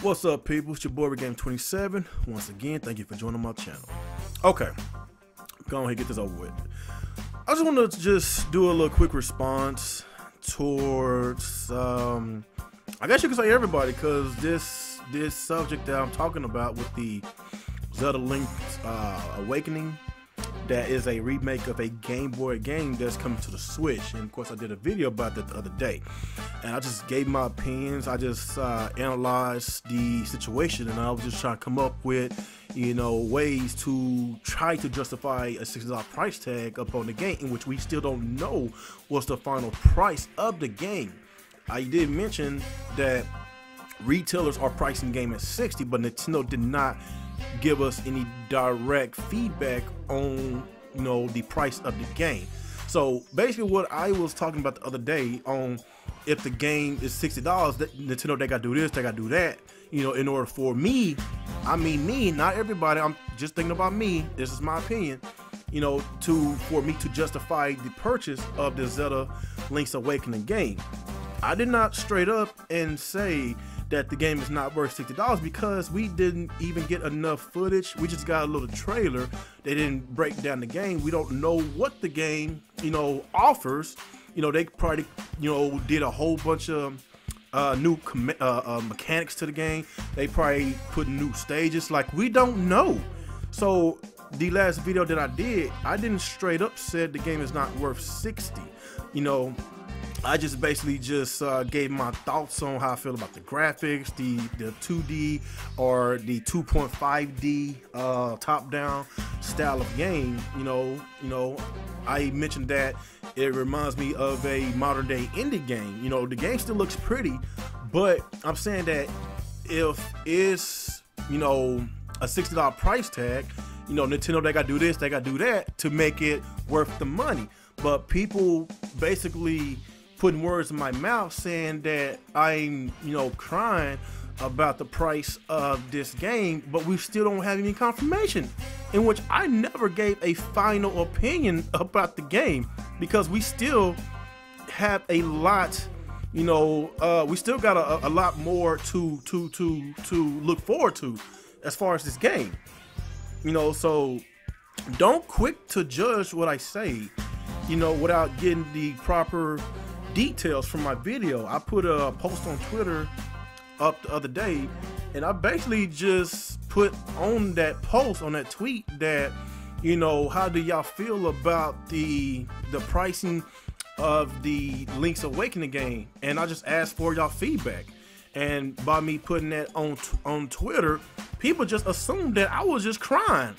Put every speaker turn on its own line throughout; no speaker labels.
What's up, people? It's your boy Game27. Once again, thank you for joining my channel. Okay, go ahead and get this over with. I just want to do a little quick response towards, I guess you could say everybody, because this subject that I'm talking about with the Zelda Link's Awakening, that is a remake of a Game Boy game that's coming to the Switch. And of course I did a video about that the other day, and I just gave my opinions. I just analyzed the situation, and I was just trying to come up with, you know, ways to try to justify a $60 price tag up on the game, in which we still don't know what's the final price of the game. I did mention that retailers are pricing the game at $60, but Nintendo did not give us any direct feedback on, you know, the price of the game. So basically what I was talking about the other day on, if the game is $60, that Nintendo, they gotta do this, they gotta do that, you know, in order for me, I mean me, not everybody, I'm just thinking about me, this is my opinion, you know, for me to justify the purchase of the Zelda Link's Awakening game. I did not straight up and say that the game is not worth $60, because we didn't even get enough footage. We just got a little trailer. They didn't break down the game. We don't know what the game, you know, offers. You know, they probably, you know, did a whole bunch of new mechanics to the game. They probably put new stages. Like, we don't know. So the last video that I didn't straight up said the game is not worth 60. You know, I just basically just gave my thoughts on how I feel about the graphics, the 2D or the 2.5D top-down style of game. You know, I mentioned that it reminds me of a modern-day indie game. You know, the game still looks pretty, but I'm saying that if it's, you know, a $60 price tag, you know, Nintendo, they gotta do this, they gotta do that to make it worth the money. But people basically putting words in my mouth saying that I'm, you know, crying about the price of this game, but we still don't have any confirmation, in which I never gave a final opinion about the game, because we still have a lot, you know, we still got a lot more to look forward to as far as this game, you know. So don't quick to judge what I say, you know, without getting the proper details from my video. I put a post on Twitter up the other day, and I basically just put on that post, on that tweet, that, you know, how do y'all feel about the pricing of the Link's Awakening game? And I just asked for y'all feedback, and by me putting that on Twitter, people just assumed that I was just crying.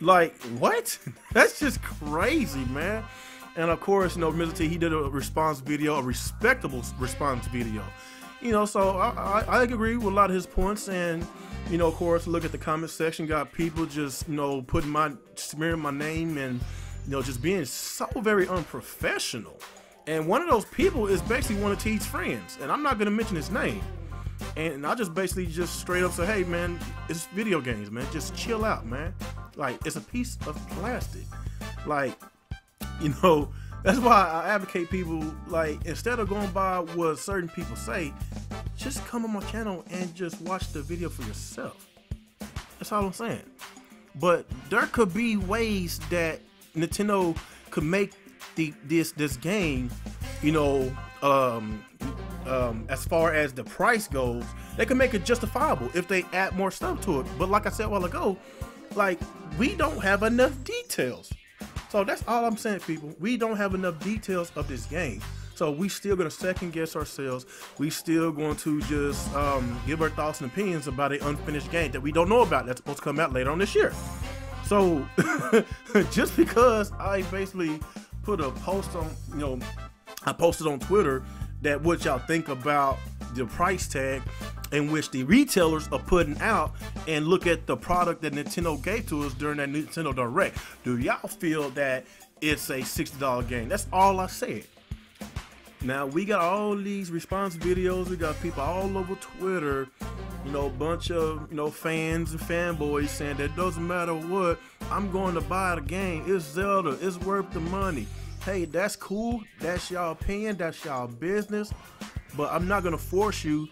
Like, what? That's just crazy, man. And of course, you know, Mr. T, he did a response video, a respectable response video. You know, so I agree with a lot of his points. And, you know, of course, look at the comment section, got people just, you know, smearing my name, and, you know, just being so very unprofessional. And one of those people is basically one of T's friends, and I'm not going to mention his name. And I just basically just straight up say, hey, man, it's video games, man. Just chill out, man. Like, it's a piece of plastic. Like, you know, that's why I advocate people, like, instead of going by what certain people say, just come on my channel and just watch the video for yourself. That's all I'm saying. But there could be ways that Nintendo could make this game, you know, as far as the price goes, they could make it justifiable if they add more stuff to it. But like I said a while ago, like, we don't have enough details. So that's all I'm saying, people. We don't have enough details of this game. So we still gonna second guess ourselves. We still going to just give our thoughts and opinions about an unfinished game that we don't know about, that's supposed to come out later on this year. So just because I basically put a post on, you know, I posted on Twitter that what y'all think about the price tag in which the retailers are putting out, and look at the product that Nintendo gave to us during that Nintendo Direct. Do y'all feel that it's a $60 game? That's all I said. Now, we got all these response videos. We got people all over Twitter, you know, a bunch of, you know, fans and fanboys saying that doesn't matter what, I'm going to buy the game. It's Zelda. It's worth the money. Hey, that's cool. That's y'all opinion. That's y'all business. But I'm not going to force you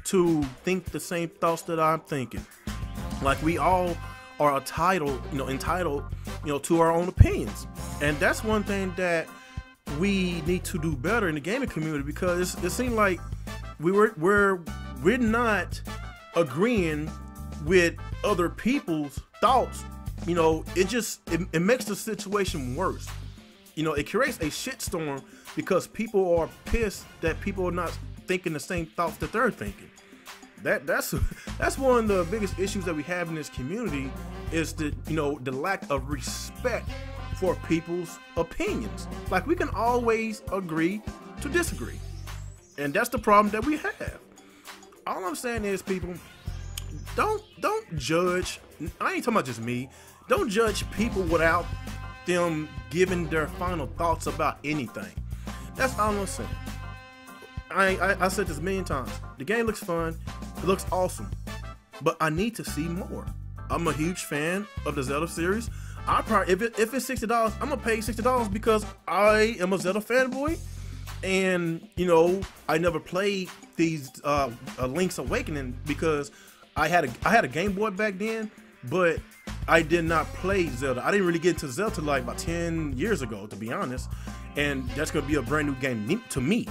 to think the same thoughts that I'm thinking. Like, we all are entitled to our own opinions, and that's one thing that we need to do better in the gaming community, because it seems like we're not agreeing with other people's thoughts. It makes the situation worse. It creates a shitstorm because people are pissed that people are not thinking the same thoughts that they're thinking. That's one of the biggest issues that we have in this community, is the lack of respect for people's opinions. Like, we can always agree to disagree, and that's the problem that we have. All I'm saying is, people, don't judge. I ain't talking about just me. Don't judge people without them giving their final thoughts about anything. That's all I'm saying. I said this a million times. The game looks fun. It looks awesome. But I need to see more. I'm a huge fan of the Zelda series. I probably, if it's $60, I'm gonna pay $60 because I am a Zelda fanboy. And I never played these Link's Awakening because I had a Game Boy back then, but I did not play Zelda. I didn't really get into Zelda like about 10 years ago, to be honest. And that's gonna be a brand new game to me.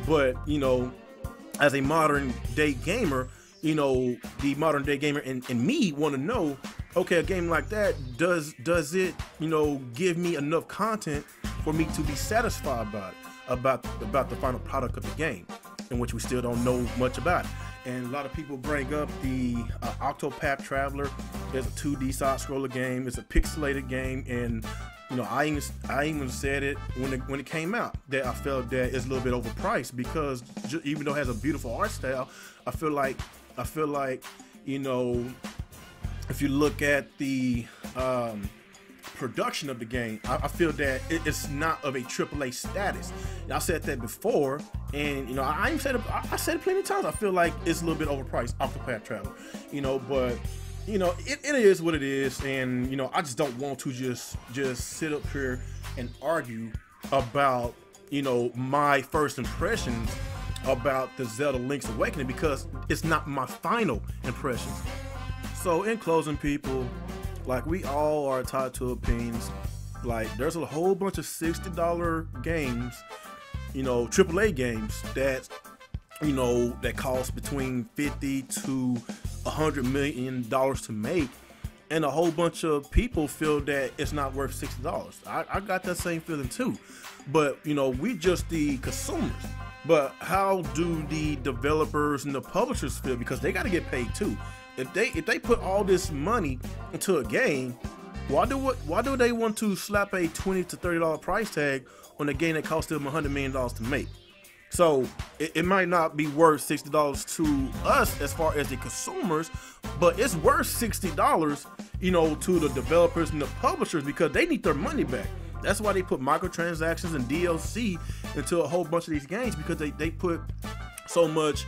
But as a modern day gamer, the modern day gamer in me want to know, okay, a game like that, does it give me enough content for me to be satisfied about the final product of the game, in which we still don't know much about it. And a lot of people bring up the Octopath Traveler. It's a 2D side-scroller game. It's a pixelated game, and I even said it when it came out, that I felt that it's a little bit overpriced, because even though it has a beautiful art style, I feel like if you look at the production of the game, I feel that it's not of a AAA status. And I said that before, and I said it plenty of times. I feel like it's a little bit overpriced, Octopath Traveler, but it is what it is. And I just don't want to just sit up here and argue about my first impressions about the Zelda Link's Awakening, because it's not my final impressions. So in closing, people, like, we all are tied to opinions. Like, there's a whole bunch of $60 games, AAA games that cost between $50 to $100 million to make, and a whole bunch of people feel that it's not worth $60. I got that same feeling too, but we just the consumers. But how do the developers and the publishers feel? Because they got to get paid too. If they put all this money into a game, why do they want to slap a $20 to $30 price tag on a game that cost them $100 million to make? So it might not be worth $60 to us as far as the consumers, but it's worth $60, to the developers and the publishers, because they need their money back. That's why they put microtransactions and DLC into a whole bunch of these games, because they put so much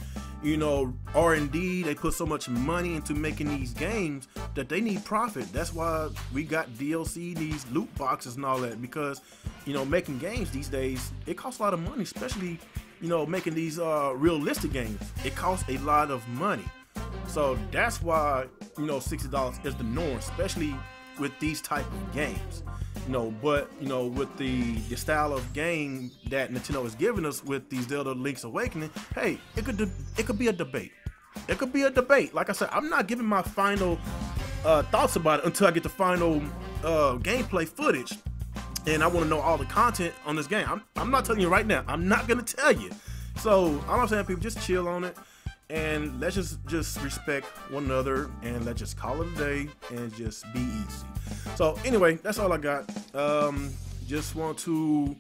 R&D, they put so much money into making these games that they need profit. That's why we got DLC, these loot boxes and all that, because making games these days, it costs a lot of money, especially making these realistic games. It costs a lot of money. So that's why $60 is the norm, especially with these type of games. But with the style of game that Nintendo is giving us with these Zelda Link's Awakening, hey, it could be a debate. It could be a debate. Like I said, I'm not giving my final thoughts about it until I get the final gameplay footage, and I want to know all the content on this game. I'm not telling you right now. I'm not gonna tell you. So all I'm saying, people, just chill on it, and let's just respect one another, and let's just call it a day and just be easy. So anyway, that's all I got. Just want to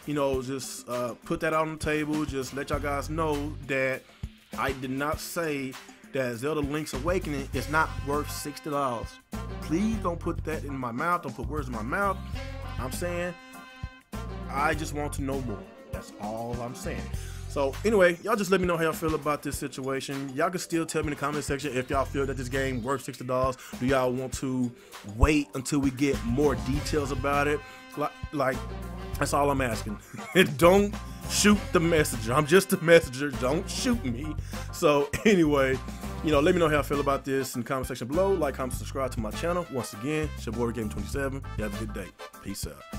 just put that out on the table, just let y'all guys know that I did not say that Zelda Link's Awakening is not worth $60. Please don't put that in my mouth. Don't put words in my mouth. I'm saying I just want to know more. That's all I'm saying. So anyway, y'all just let me know how y'all feel about this situation. Y'all can still tell me in the comment section if y'all feel that this game worth $60. Do y'all want to wait until we get more details about it? Like that's all I'm asking. Don't shoot the messenger. I'm just the messenger. Don't shoot me. So anyway, you know, let me know how I feel about this in the comment section below. Like, comment, subscribe to my channel. Once again, it's your boy Remake 27. You have a good day. Peace out.